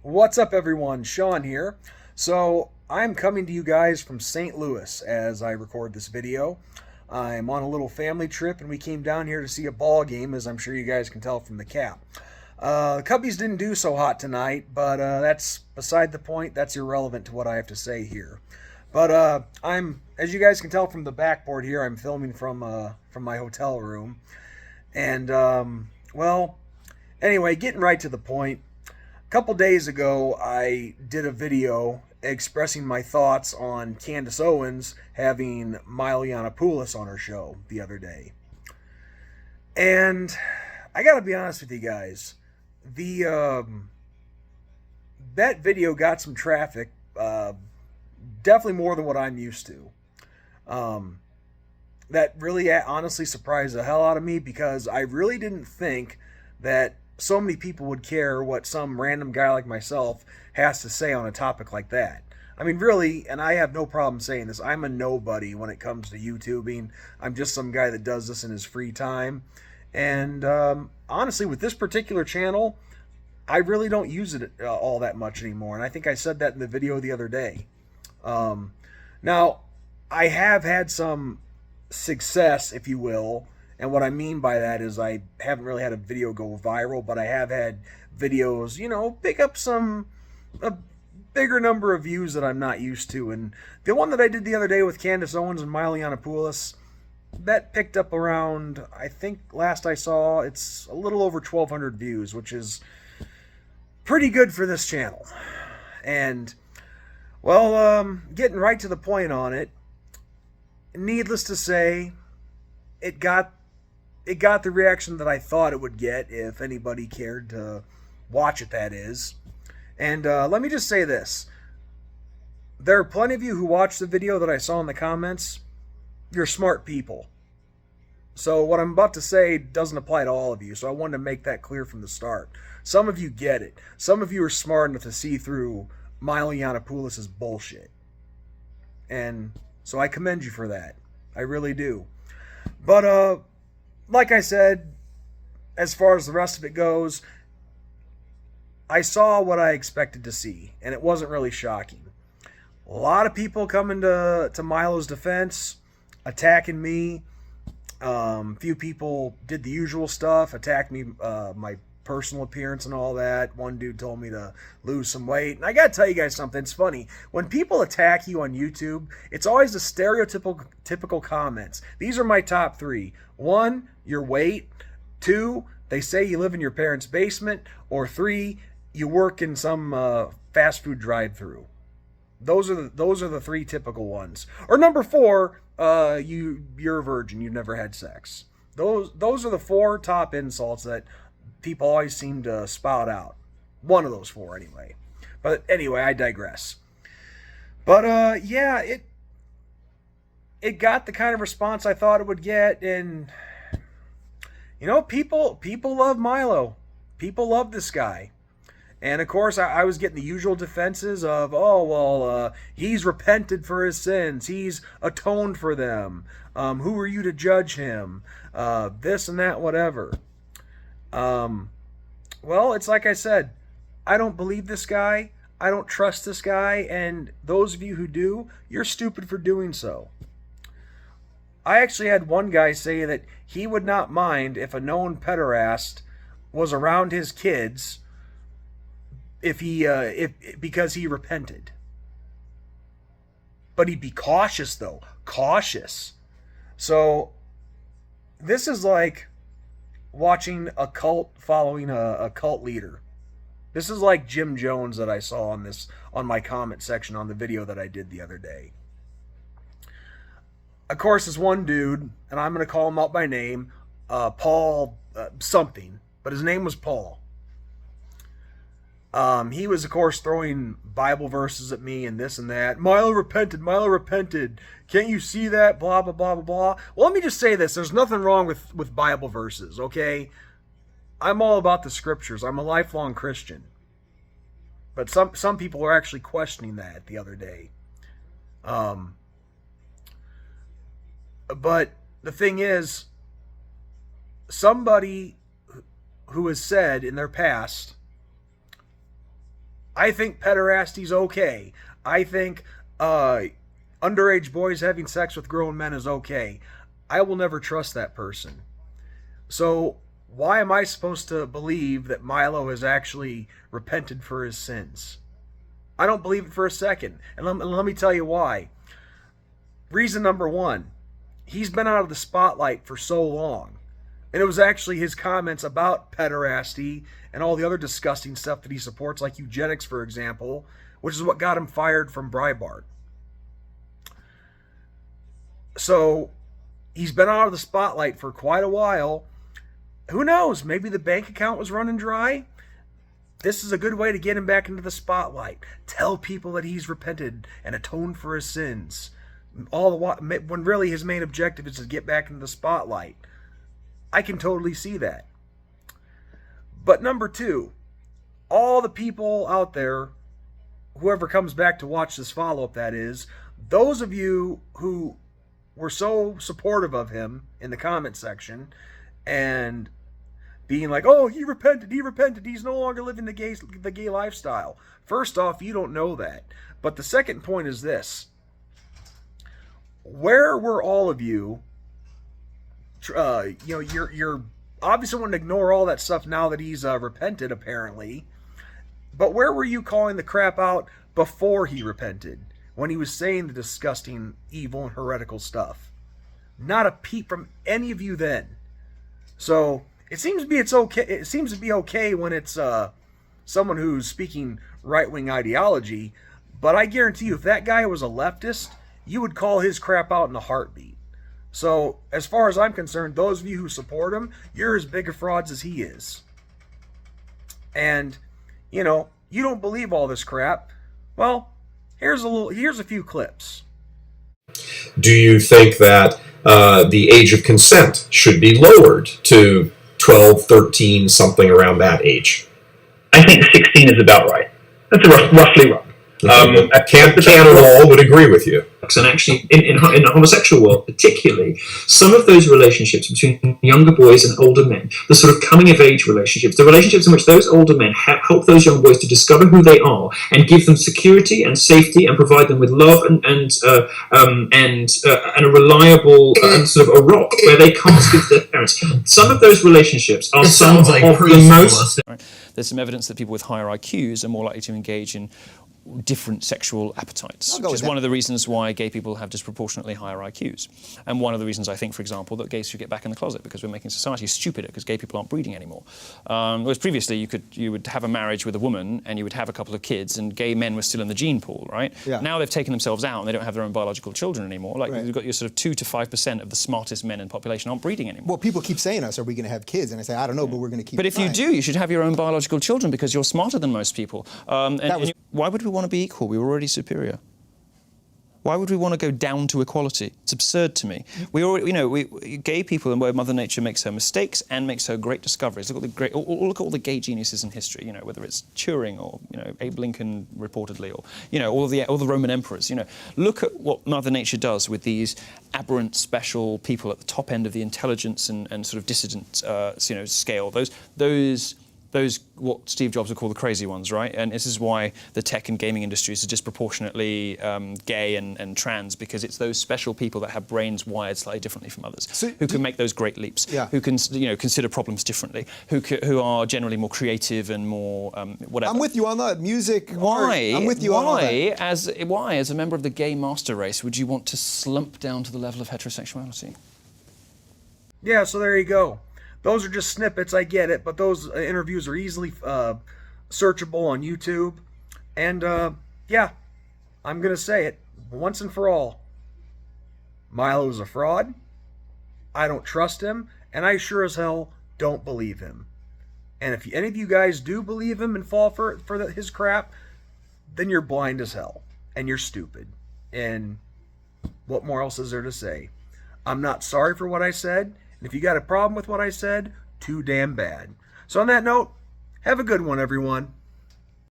What's up, everyone? Sean here. So, I'm coming to you guys from St. Louis as I record this video. I'm on a little family trip and we came down here to see a ball game, as I'm sure you guys can tell from the cap. The Cubbies didn't do so hot tonight, but that's beside the point. That's irrelevant to what I have to say here. But as you guys can tell from the backboard here, I'm filming from my hotel room. And, well, anyway, getting right to the point. A couple days ago, I did a video expressing my thoughts on Candace Owens having Milo Yiannopoulos on her show the other day. And I gotta be honest with you guys, the that video got some traffic, definitely more than what I'm used to. That really honestly surprised the hell out of me because I really didn't think that so many people would care what some random guy like myself has to say on a topic like that. I mean, really, and I have no problem saying this, I'm a nobody when it comes to YouTubing. I'm just some guy that does this in his free time. And honestly, with this particular channel, I really don't use it all that much anymore. And I think I said that in the video the other day. Now, I have had some success, if you will. And what I mean by that is I haven't really had a video go viral, but I have had videos, pick up a bigger number of views that I'm not used to. And the one that I did the other day with Candace Owens and Milo Yiannopoulos, that picked up around, I think last I saw, it's a little over 1,200 views, which is pretty good for this channel. And, well, getting right to the point on it, needless to say, it got the reaction that I thought it would get if anybody cared to watch it, that is. And let me just say this. There are plenty of you who watched the video that I saw in the comments. You're smart people. So what I'm about to say doesn't apply to all of you, so I wanted to make that clear from the start. Some of you get it. Some of you are smart enough to see through Milo Yiannopoulos' bullshit. And so I commend you for that. I really do. But, like I said, as far as the rest of it goes, I saw what I expected to see, and it wasn't really shocking. A lot of people coming to Milo's defense, attacking me. Few people did the usual stuff, attacked me, my personal appearance and all that. One dude told me to lose some weight. And I gotta tell you guys something, it's funny. When people attack you on YouTube, it's always the stereotypical comments. These are my top three. 1, your weight. 2, they say you live in your parents' basement. Or 3, you work in some fast food drive-through. Those are the 3 typical ones. Or number 4, you're a virgin, you've never had sex. Those are the 4 top insults that people always seem to spout out. One of those 4 anyway. But anyway, I digress. But yeah, it got the kind of response I thought it would get, and people love Milo. People love this guy. And of course, I was getting the usual defenses of, he's repented for his sins. He's atoned for them. Who are you to judge him? This and that, whatever. Well, it's like I said, I don't believe this guy. I don't trust this guy. And those of you who do, you're stupid for doing so. I actually had one guy say that he would not mind if a known pederast was around his kids because he repented. But he'd be cautious, though. Cautious. So this is like watching a cult following a cult leader. This is like Jim Jones that I saw on my comment section on the video that I did the other day. Of course, this one dude, and I'm going to call him out by name, Paul something, but his name was Paul. He was, of course, throwing Bible verses at me and this and that. Milo repented. Milo repented. Can't you see that? Blah, blah, blah, blah, blah. Well, let me just say this. There's nothing wrong with Bible verses, okay? I'm all about the scriptures. I'm a lifelong Christian. But some people are actually questioning that the other day. But the thing is, somebody who has said in their past I think pederasty's okay. I think underage boys having sex with grown men is okay. I will never trust that person. So why am I supposed to believe that Milo has actually repented for his sins? I don't believe it for a second. And let me tell you why. Reason number one, he's been out of the spotlight for so long. And it was actually his comments about pederasty and all the other disgusting stuff that he supports, like eugenics, for example, which is what got him fired from Breitbart. So he's been out of the spotlight for quite a while. Who knows? Maybe the bank account was running dry. This is a good way to get him back into the spotlight. Tell people that he's repented and atoned for his sins. All the while, when really his main objective is to get back into the spotlight. I can totally see that. But number two, all the people out there, whoever comes back to watch this follow-up, that is, those of you who were so supportive of him in the comment section and being like, oh, he repented, he's no longer living the gay lifestyle. First off, you don't know that. But the second point is this. Where were all of you? You're obviously want to ignore all that stuff now that he's repented, apparently. But where were you calling the crap out before he repented, when he was saying the disgusting, evil, and heretical stuff? Not a peep from any of you then. So it seems to be okay when it's someone who's speaking right-wing ideology. But I guarantee you, if that guy was a leftist, you would call his crap out in a heartbeat. So, as far as I'm concerned, those of you who support him, you're as big of frauds as he is. And, you don't believe all this crap. Well, here's a few clips. Do you think that the age of consent should be lowered to 12, 13, something around that age? I think 16 is about right. That's roughly right. Canada would agree with you. And actually, in the homosexual world particularly, some of those relationships between younger boys and older men, the sort of coming-of-age relationships, the relationships in which those older men help those young boys to discover who they are and give them security and safety and provide them with love and a reliable and sort of a rock where they can't speak to their parents. Some of those relationships are some of the most... There's some evidence that people with higher IQs are more likely to engage in different sexual appetites, which is one of the reasons why gay people have disproportionately higher IQs. And one of the reasons I think, for example, that gays should get back in the closet, because we're making society stupider because gay people aren't breeding anymore. Whereas previously you would have a marriage with a woman and you would have a couple of kids and gay men were still in the gene pool, right? Yeah. Now they've taken themselves out and they don't have their own biological children anymore. Like you've got your sort of 2 to 5% of the smartest men in the population aren't breeding anymore. Well, people keep saying us, are we going to have kids? And I say, I don't know, but we're going to keep But if you do, you should have your own biological children because you're smarter than most people. Why would we want to be equal? We were already superior. Why would we want to go down to equality? It's absurd to me. Gay people, and where Mother Nature makes her mistakes and makes her great discoveries. Look at all the gay geniuses in history. Whether it's Turing or Abe Lincoln reportedly, or all the Roman emperors. Look at what Mother Nature does with these aberrant, special people at the top end of the intelligence and sort of dissident, scale. Those what Steve Jobs would call the crazy ones, right? And this is why the tech and gaming industries are disproportionately gay and trans, because it's those special people that have brains wired slightly differently from others, who can make those great leaps, who can consider problems differently, who are generally more creative and more whatever. I'm with you on that. Music, why? Art, I'm with you on all that. Why, as a member of the gay master race, would you want to slump down to the level of heterosexuality? Yeah, so there you go. Those are just snippets, I get it, but those interviews are easily searchable on YouTube. And, yeah, I'm going to say it once and for all. Milo is a fraud. I don't trust him, and I sure as hell don't believe him. And if any of you guys do believe him and fall for his crap, then you're blind as hell, and you're stupid. And what more else is there to say? I'm not sorry for what I said. If you got a problem with what I said, too damn bad. So on that note, have a good one, everyone.